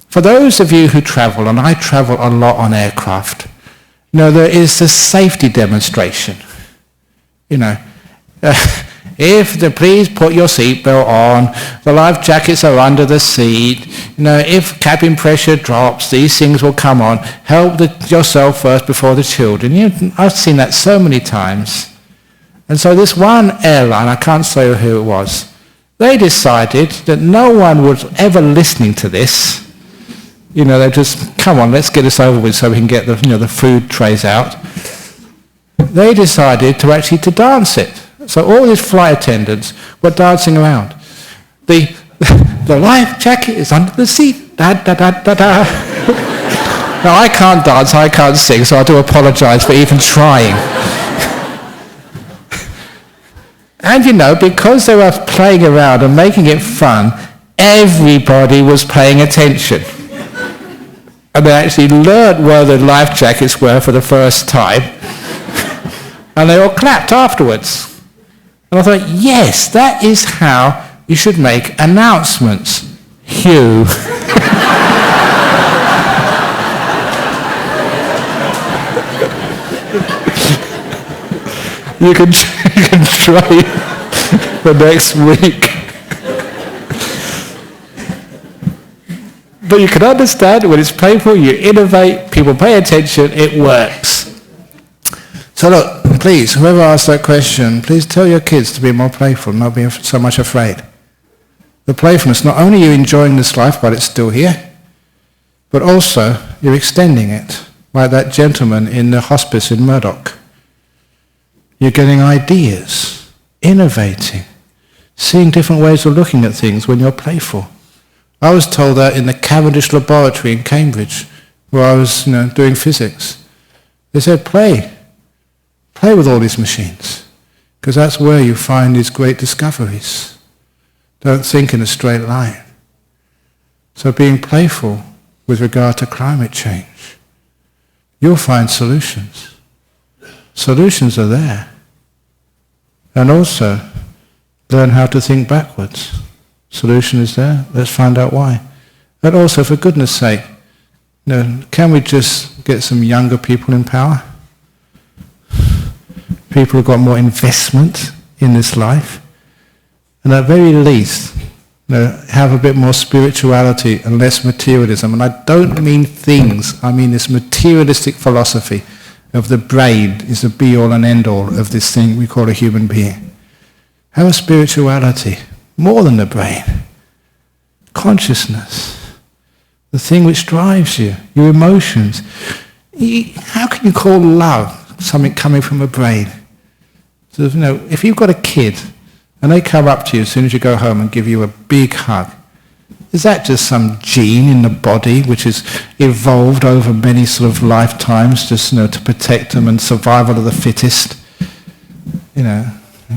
For those of you who travel, and I travel a lot on aircraft, there is the safety demonstration. Please put your seatbelt on, the life jackets are under the seat, if cabin pressure drops, these things will come on, help yourself first before the children. I've seen that so many times. And so this one airline, I can't say who it was, they decided that no one was ever listening to this. They just, come on, let's get this over with so we can get the food trays out. They decided to dance it. So all these flight attendants were dancing around. The life jacket is under the seat. Da, da, da, da, da. Now, I can't dance, I can't sing, so I do apologize for even trying. And because they were playing around and making it fun, everybody was paying attention. And they actually learned where the life jackets were for the first time. And they all clapped afterwards. And I thought, yes, that is how you should make announcements. Hugh. You can try for next week. But you can understand when it's playful, you innovate, people pay attention, it works. So look, please, whoever asked that question, please tell your kids to be more playful, not be so much afraid. The playfulness, not only are you enjoying this life while it's still here, but also you're extending it, like that gentleman in the hospice in Murdoch. You're getting ideas, innovating, seeing different ways of looking at things when you're playful. I was told that in the Cavendish laboratory in Cambridge, where I was doing physics. They said, play with all these machines, because that's where you find these great discoveries. Don't think in a straight line. So being playful with regard to climate change, you'll find solutions. Solutions are there. And also, learn how to think backwards. Solution is there. Let's find out why. And also, for goodness sake, can we just get some younger people in power? People who've got more investment in this life. And at very least, have a bit more spirituality and less materialism. And I don't mean things. I mean this materialistic philosophy of the brain is the be-all and end-all of this thing we call a human being. Have a spirituality. More than the brain. Consciousness. The thing which drives you. Your emotions. How can you call love something coming from a brain? So, if you've got a kid and they come up to you as soon as you go home and give you a big hug, is that just some gene in the body which has evolved over many sort of lifetimes just to protect them and survival of the fittest?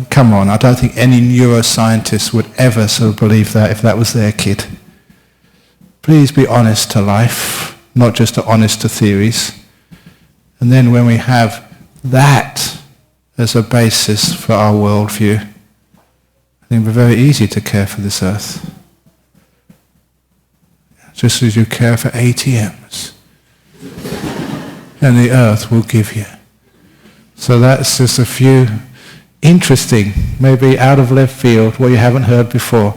Come on, I don't think any neuroscientist would ever sort of believe that if that was their kid. Please be honest to life, not just honest to theories. And then when we have that as a basis for our worldview, I think we're very easy to care for this earth. Just as you care for ATMs. And the earth will give you. So that's just a few interesting, maybe out of left field, what you haven't heard before,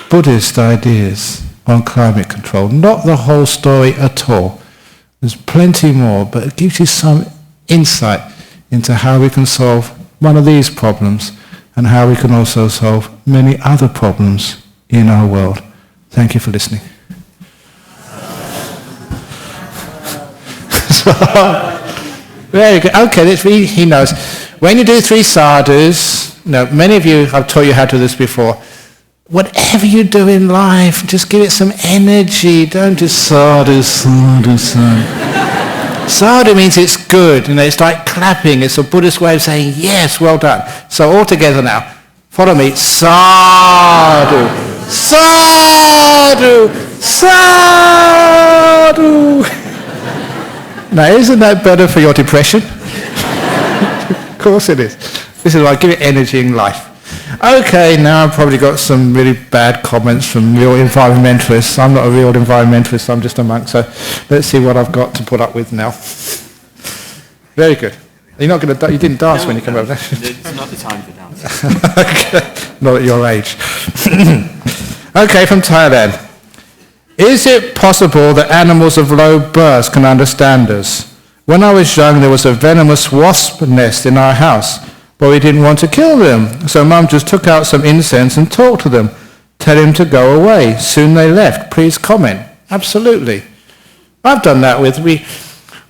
Buddhist ideas on climate control. Not the whole story at all. There's plenty more, but it gives you some insight into how we can solve one of these problems and how we can also solve many other problems in our world. Thank you for listening. Very good. Okay, he knows. When you do 3 sadhus, many of you, I've taught you how to do this before, whatever you do in life, just give it some energy. Don't just sadhu, sadhu, sadhu. Sadhu means it's good. It's like clapping. It's a Buddhist way of saying, yes, well done. So all together now. Follow me. Sadhu, sadhu, Sadhu! Now, isn't that better for your depression? Of course it is. This is why I give it energy in life. Okay, now I've probably got some really bad comments from real environmentalists. I'm not a real environmentalist, I'm just a monk, so let's see what I've got to put up with now. Very good. You're not going to, you didn't dance when you came over there? It's not the time for dancing. Okay. Not at your age. Okay, from Thailand. Is it possible that animals of low birth can understand us? When I was young, there was a venomous wasp nest in our house, but we didn't want to kill them. So Mum just took out some incense and talked to them, tell them to go away. Soon they left. Please comment. Absolutely. I've done that with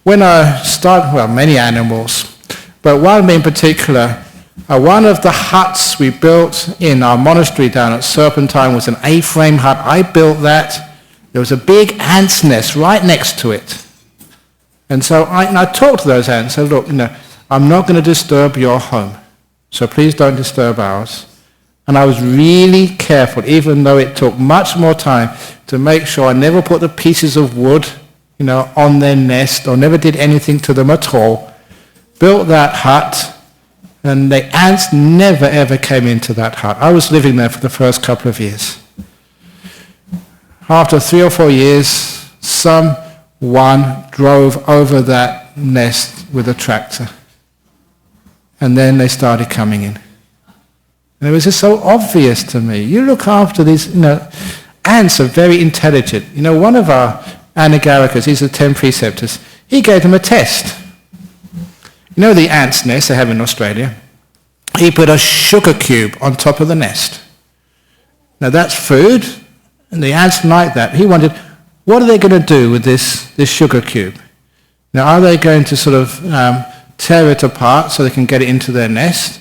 when I started, well, many animals, but one in particular. One of the huts we built in our monastery down at Serpentine was an A-frame hut. I built that. There was a big ant's nest right next to it. And so I talked to those ants and said, look, I'm not going to disturb your home, so please don't disturb ours. And I was really careful, even though it took much more time, to make sure I never put the pieces of wood, on their nest, or never did anything to them at all. Built that hut, and the ants never ever came into that hut. I was living there for the first couple of years. After 3 or 4 years, someone drove over that nest with a tractor. And then they started coming in. And it was just so obvious to me. You look after these, ants are very intelligent. One of our Anagarikas, he's the 10 preceptors, he gave them a test. The ant's nest they have in Australia? He put a sugar cube on top of the nest. Now that's food, and the ants like that. He wondered, what are they going to do with this sugar cube? Now, are they going to sort of tear it apart so they can get it into their nest?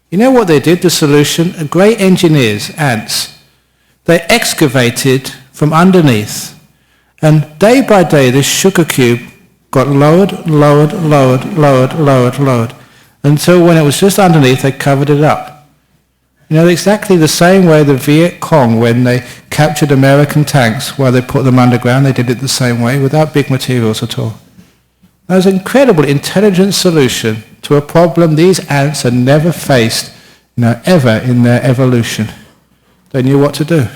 You know what they did? The solution, great engineers, ants, they excavated from underneath, and day by day this sugar cube got lowered, until when it was just underneath, they covered it up. Exactly the same way the Viet Cong, when they captured American tanks while they put them underground, they did it the same way, without big materials at all. That was an incredible, intelligent solution to a problem these ants had never faced, ever in their evolution. They knew what to do.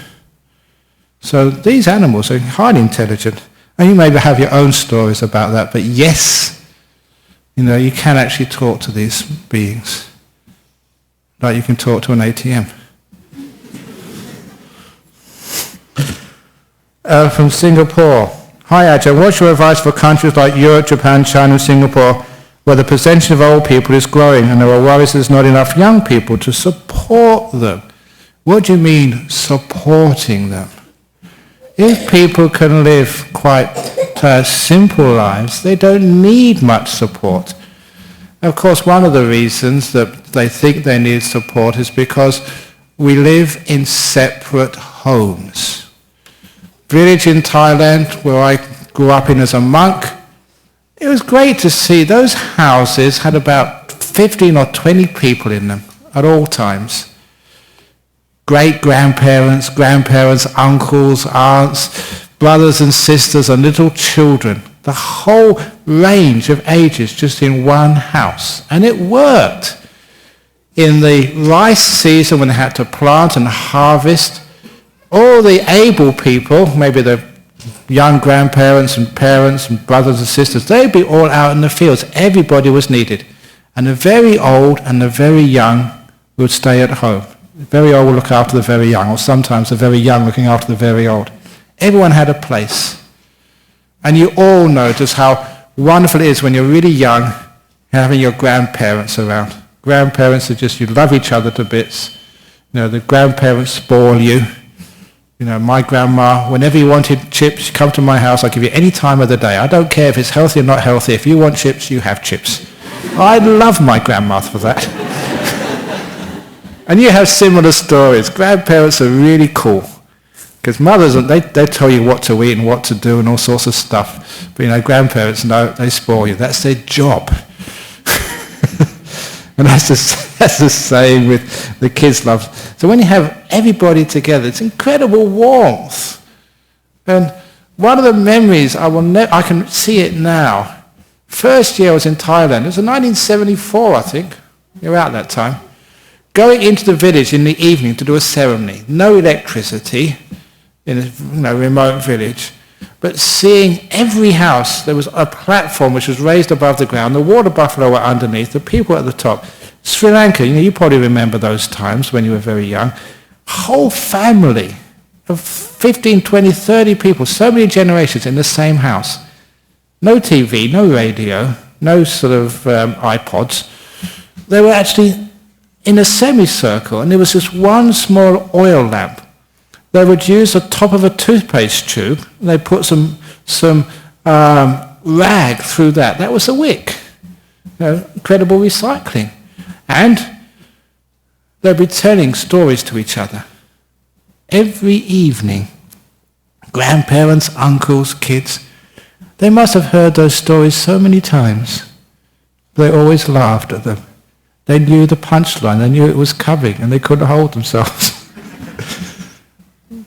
So these animals are highly intelligent. And you maybe have your own stories about that, but yes, you can actually talk to these beings. Like you can talk to an ATM. From Singapore. Hi Ajahn, what's your advice for countries like Europe, Japan, China and Singapore, where the percentage of old people is growing and there are worries there's not enough young people to support them? What do you mean, supporting them? If people can live quite simple lives, they don't need much support. Of course, one of the reasons that they think they need support is because we live in separate homes. Village in Thailand, where I grew up in as a monk, it was great to see those houses had about 15 or 20 people in them at all times. Great-grandparents, grandparents, uncles, aunts, brothers and sisters and little children. The whole range of ages just in one house. And it worked. In the rice season when they had to plant and harvest, all the able people, maybe the young grandparents and parents and brothers and sisters, they'd be all out in the fields. Everybody was needed. And the very old and the very young would stay at home. The very old will look after the very young, or sometimes the very young looking after the very old. Everyone had a place. And you all know just how wonderful it is when you're really young having your grandparents around. Grandparents are just, you love each other to bits. The grandparents spoil you. My grandma, whenever you wanted chips, you come to my house, I'll give you any time of the day. I don't care if it's healthy or not healthy. If you want chips, you have chips. I love my grandma for that. And you have similar stories. Grandparents are really cool. Because mothers, they tell you what to eat and what to do and all sorts of stuff. But grandparents, no, they spoil you. That's their job. And that's the same with the kids' love. So when you have everybody together, it's incredible warmth. And one of the memories I can see it now. First year I was in Thailand. It was in 1974, I think. You're out that time. Going into the village in the evening to do a ceremony. No electricity in a remote village. But seeing every house, there was a platform which was raised above the ground. The water buffalo were underneath. The people at the top. Sri Lanka, you probably remember those times when you were very young. Whole family of 15, 20, 30 people, so many generations in the same house. No TV, no radio, no sort of iPods. They were actually in a semicircle, and there was just one small oil lamp. They would use the top of a toothpaste tube, and they'd put some rag through that. That was a wick. Incredible recycling. And they'd be telling stories to each other. Every evening, grandparents, uncles, kids, they must have heard those stories so many times. They always laughed at them. They knew the punchline, they knew it was coming, and they couldn't hold themselves.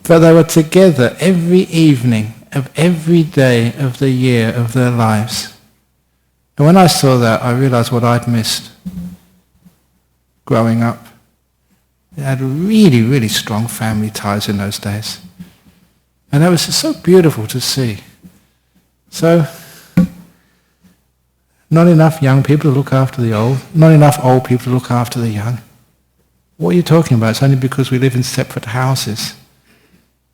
But they were together every evening of every day of the year of their lives. And when I saw that, I realized what I'd missed growing up. They had really, really strong family ties in those days. And that was just so beautiful to see. So, not enough young people to look after the old, not enough old people to look after the young. What are you talking about? It's only because we live in separate houses.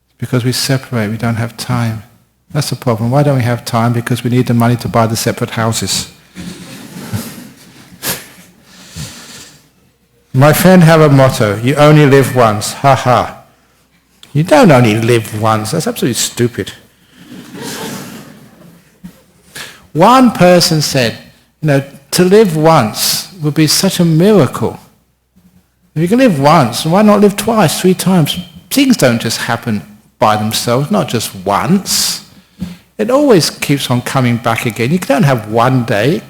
It's because we separate, we don't have time. That's the problem. Why don't we have time? Because we need the money to buy the separate houses. My friend have a motto, you only live once, ha ha. You don't only live once, that's absolutely stupid. One person said, to live once would be such a miracle. If you can live once, why not live twice, 3 times? Things don't just happen by themselves, not just once. It always keeps on coming back again. You don't have one day.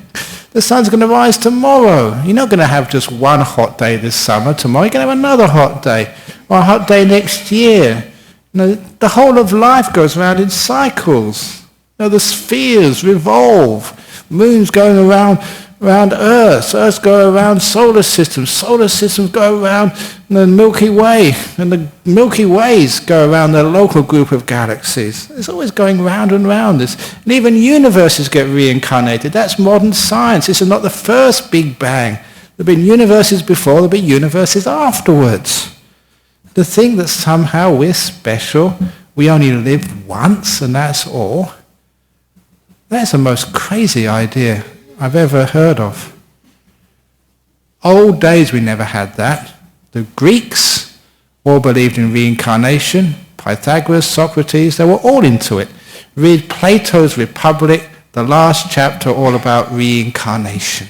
The sun's going to rise tomorrow. You're not going to have just one hot day this summer. Tomorrow you're going to have another hot day, or a hot day next year. The whole of life goes around in cycles. The spheres revolve. Moons going around Earth. Earths go around solar systems. Solar systems go around the Milky Way. And the Milky Ways go around their local group of galaxies. It's always going round and round this. And even universes get reincarnated. That's modern science. This is not the first Big Bang. There have been universes before, there have been universes afterwards. To think that somehow we're special, we only live once and that's all, that's the most crazy idea I've ever heard of. Old days we never had that. The Greeks all believed in reincarnation. Pythagoras, Socrates, they were all into it. Read Plato's Republic, the last chapter all about reincarnation.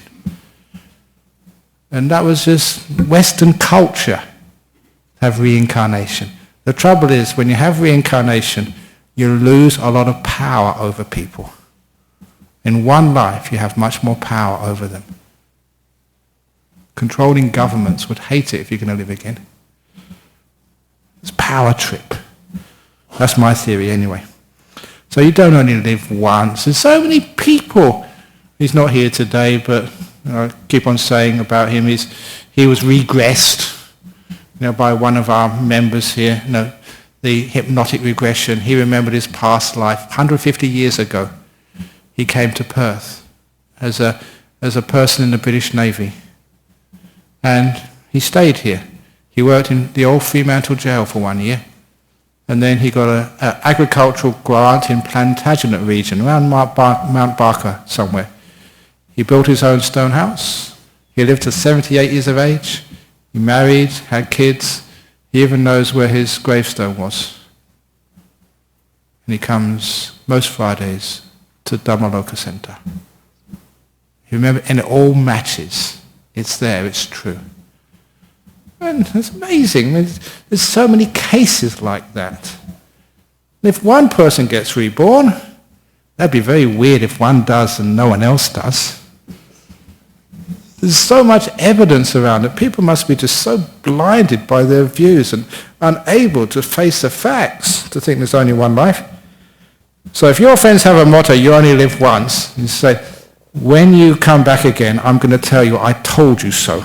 And that was just Western culture, have reincarnation. The trouble is, when you have reincarnation, you lose a lot of power over people. In one life, you have much more power over them. Controlling governments would hate it if you're going to live again. It's a power trip. That's my theory anyway. So you don't only live once. There's so many people. He's not here today, but I keep on saying about him, he was regressed by one of our members here. The hypnotic regression. He remembered his past life 150 years ago. He came to Perth as a person in the British Navy. And he stayed here. He worked in the old Fremantle jail for 1 year. And then he got an agricultural grant in Plantagenet region, around Mount Barker somewhere. He built his own stone house. He lived to 78 years of age. He married, had kids. He even knows where his gravestone was. And he comes most Fridays to Dhammaloka Centre. You remember, and it all matches. It's there, it's true. And it's amazing. There's so many cases like that. And if one person gets reborn, that'd be very weird if one does and no one else does. There's so much evidence around it. People must be just so blinded by their views and unable to face the facts to think there's only one life. So if your friends have a motto, you only live once, you say, when you come back again, I'm going to tell you, I told you so.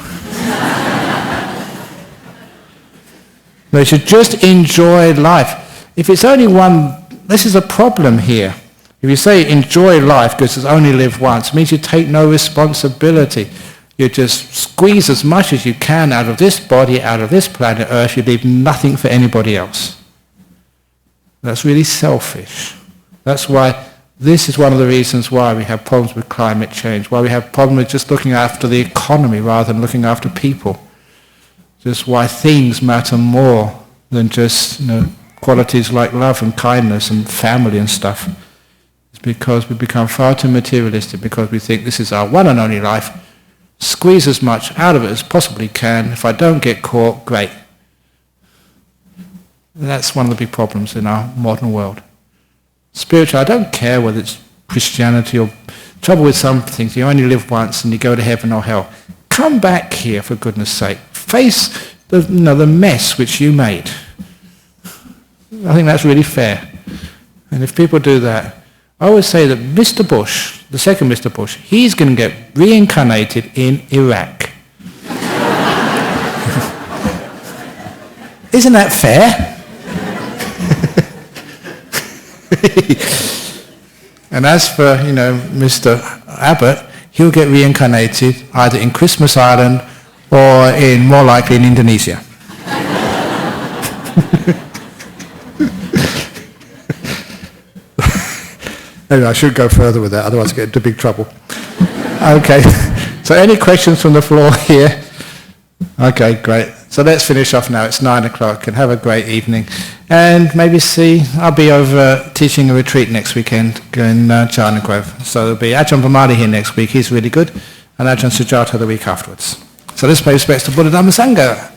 They should just enjoy life. If it's only one, this is a problem here. If you say enjoy life because it's only live once, it means you take no responsibility. You just squeeze as much as you can out of this body, out of this planet Earth. You leave nothing for anybody else. That's really selfish. That's why this is one of the reasons why we have problems with climate change, why we have problems with just looking after the economy rather than looking after people. Just why things matter more than just qualities like love and kindness and family and stuff. It's because we become far too materialistic, because we think this is our one and only life. Squeeze as much out of it as possibly can. If I don't get caught, great. That's one of the big problems in our modern world. Spiritual, I don't care whether it's Christianity or trouble with some things. You only live once and you go to heaven or hell. Come back here, for goodness sake. Face the mess which you made. I think that's really fair. And if people do that, I always say that Mr. Bush, the second Mr. Bush, he's going to get reincarnated in Iraq. Isn't that fair? And as for, Mr. Abbott, he'll get reincarnated either in Christmas Island or more likely in Indonesia. Anyway, I should go further with that, otherwise I get into big trouble. Okay, so any questions from the floor here? Okay, great. So let's finish off now. It's 9 o'clock, and have a great evening. And maybe I'll be over teaching a retreat next weekend in Jhana Grove. So there'll be Ajahn Brahm here next week. He's really good. And Ajahn Sujata the week afterwards. So let's pay respects to Buddha Dhamma Sangha.